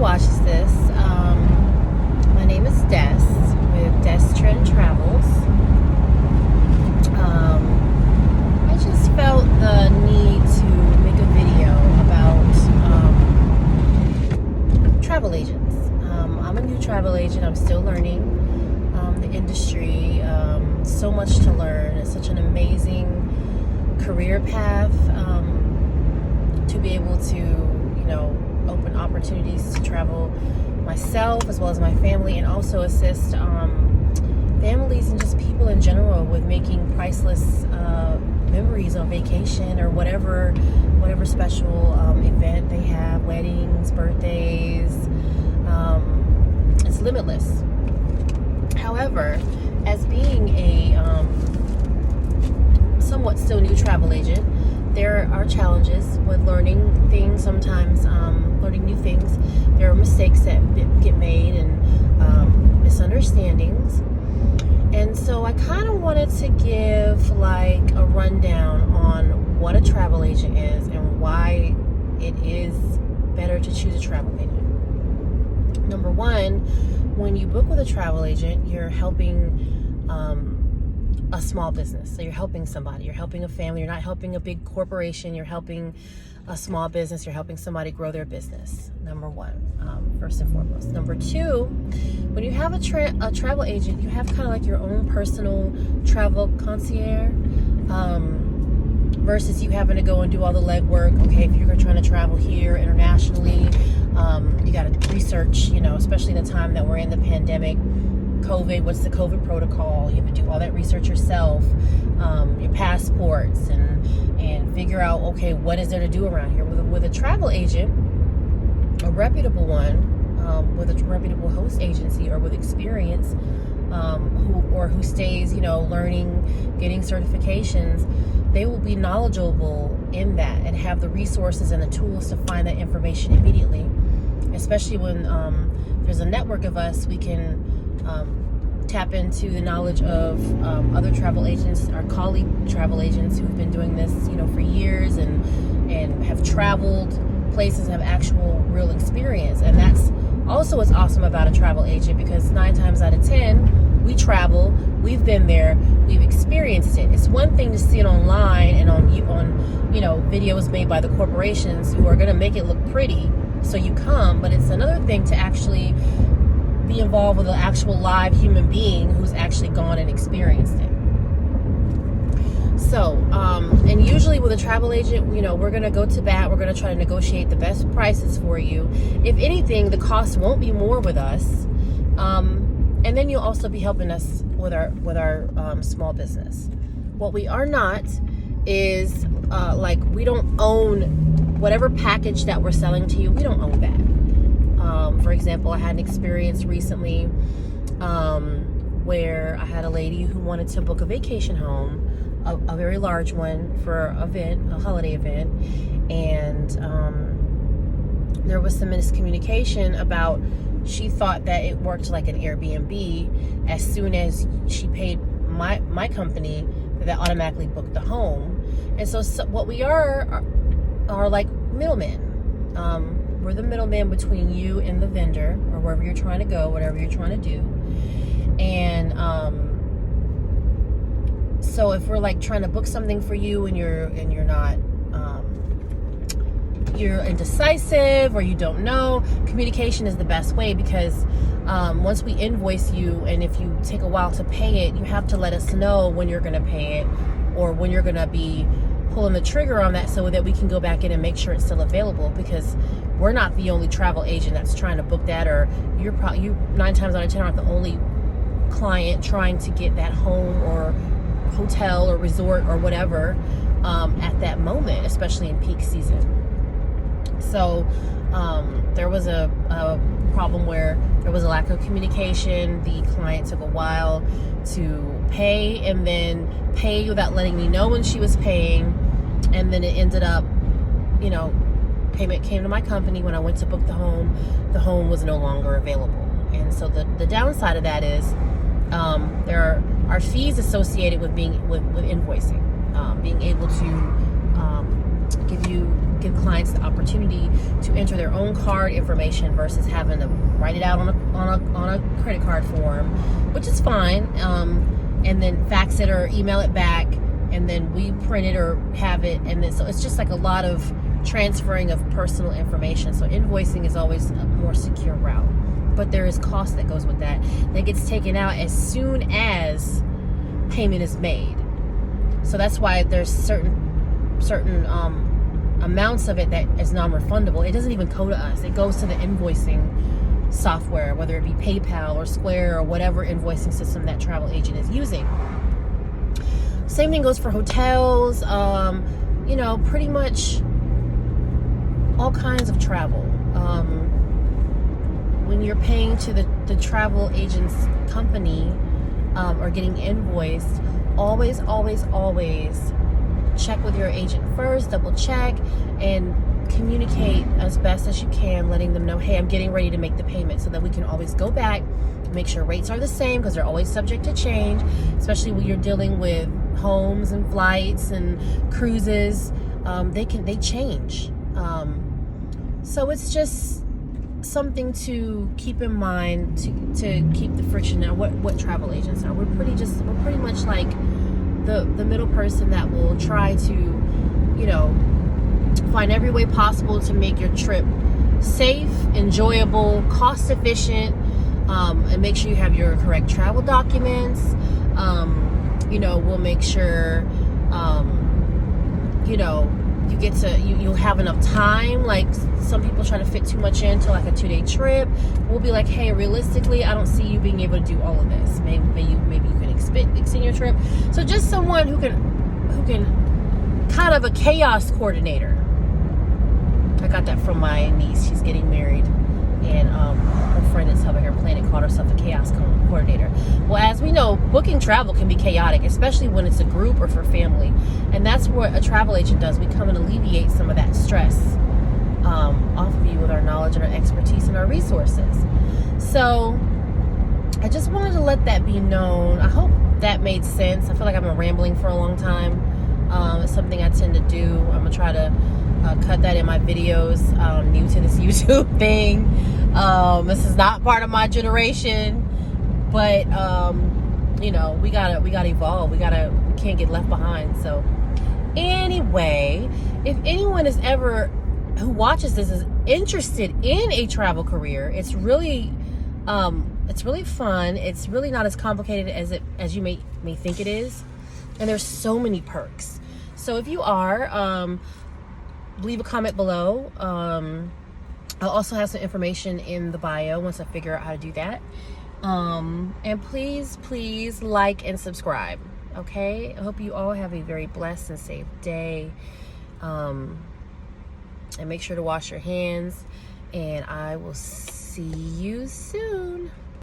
watches this. My name is Des with Des Trend Travels. I just felt the need to make a video about travel agents. I'm a new travel agent. I'm still learning the industry. So much to learn. It's such an amazing career path to be able to, open opportunities to travel myself as well as my family, and also assist families and just people in general with making priceless memories on vacation or whatever special event they have, weddings, birthdays. It's limitless. However, as being a somewhat still new travel agent, there are challenges with learning things, sometimes learning new things. There are mistakes that get made and misunderstandings. And so I kind of wanted to give like a rundown on what a travel agent is and why it is better to choose a travel agent. Number one, when you book with a travel agent, you're helping a small business. So you're helping somebody, you're helping a family, you're not helping a big corporation, you're helping a small business, you're helping somebody grow their business. Number one, first and foremost. Number two, when you have a travel agent, you have kind of like your own personal travel concierge, versus you having to go and do all the legwork. Okay, if you're trying to travel here internationally, you got to research, especially in the time that we're in, the pandemic, COVID, what's the COVID protocol? You have to do all that research yourself, your passports, and figure out, okay, what is there to do around here? With a travel agent, a reputable one, with a reputable host agency or with experience, who stays, learning, getting certifications, they will be knowledgeable in that and have the resources and the tools to find that information immediately. Especially when there's a network of us, we can tap into the knowledge of other travel agents, our colleague travel agents who've been doing this, for years and have traveled places, have actual real experience. And that's also what's awesome about a travel agent, because 9 times out of 10, we travel, we've been there, we've experienced it. It's one thing to see it online and on videos made by the corporations who are going to make it look pretty so you come, but it's another thing to actually be involved with an actual live human being who's actually gone and experienced it. So, and usually with a travel agent, we're going to go to bat. We're going to try to negotiate the best prices for you. If anything, the cost won't be more with us. And then you'll also be helping us with our small business. What we are not is we don't own whatever package that we're selling to you. We don't own that. For example, I had an experience recently where I had a lady who wanted to book a vacation home, a very large one for a holiday event, and there was some miscommunication about, she thought that it worked like an Airbnb. As soon as she paid my company, that automatically booked the home. And so what we are like middlemen. We're the middleman between you and the vendor, or wherever you're trying to go, whatever you're trying to do. And so if we're like trying to book something for you and you're not, you're indecisive or you don't know, communication is the best way, because once we invoice you, and if you take a while to pay it, you have to let us know when you're going to pay it or when you're going to be pulling the trigger on that, so that we can go back in and make sure it's still available, because we're not the only travel agent that's trying to book that, or you 9 times out of 10 aren't the only client trying to get that home or hotel or resort or whatever at that moment, especially in peak season. So there was a problem where there was a lack of communication. The client took a while to pay, and then pay without letting me know when she was paying, and then it ended up, payment came to my company. When I went to book the home was no longer available. And so the downside of that is there are fees associated with invoicing, being able to give clients the opportunity to enter their own card information versus having to write it out on a credit card form, which is fine, and then fax it or email it back, and then we print it or have it, and then so it's just like a lot of transferring of personal information. So invoicing is always a more secure route, but there is cost that goes with that gets taken out as soon as payment is made. So that's why there's certain amounts of it that is non-refundable. It doesn't even go to us. It goes to the invoicing software, whether it be PayPal or Square or whatever invoicing system that travel agent is using. Same thing goes for hotels, pretty much all kinds of travel. When you're paying to the travel agent's company or getting invoiced, always check with your agent first, double check, and communicate as best as you can, letting them know, hey, I'm getting ready to make the payment, so that we can always go back, make sure rates are the same, because they're always subject to change, especially when you're dealing with homes and flights and cruises. They change. So it's just something to keep in mind to keep the friction out. What travel agents are. We're pretty much like the middle person that will try to, find every way possible to make your trip safe, enjoyable, cost efficient, and make sure you have your correct travel documents. We'll make sure, you'll have enough time. Like, some people try to fit too much into like a 2-day trip. We'll be like, hey, realistically, I don't see you being able to do all of this. Maybe you can extend your trip. So just someone who can kind of a chaos coordinator. I got that from my niece. She's getting married, and her friend is over here Planet called herself a chaos coordinator. Well, as we know, booking travel can be chaotic, especially when it's a group or for family, and that's what a travel agent does. We come and alleviate some of that stress off of you with our knowledge and our expertise and our resources. So I just wanted to let that be known. I hope that made sense. I feel like I've been rambling for a long time. It's something I tend to do. I'm gonna try to cut that in my videos. I'm new to this YouTube thing. This is not part of my generation, but we gotta evolve. We can't get left behind. So anyway, if anyone who watches this is interested in a travel career, it's really fun. It's really not as complicated as you may think it is, and there's so many perks. So if you are, leave a comment below. I'll also have some information in the bio once I figure out how to do that. And please like and subscribe. Okay? I hope you all have a very blessed and safe day. And make sure to wash your hands. And I will see you soon.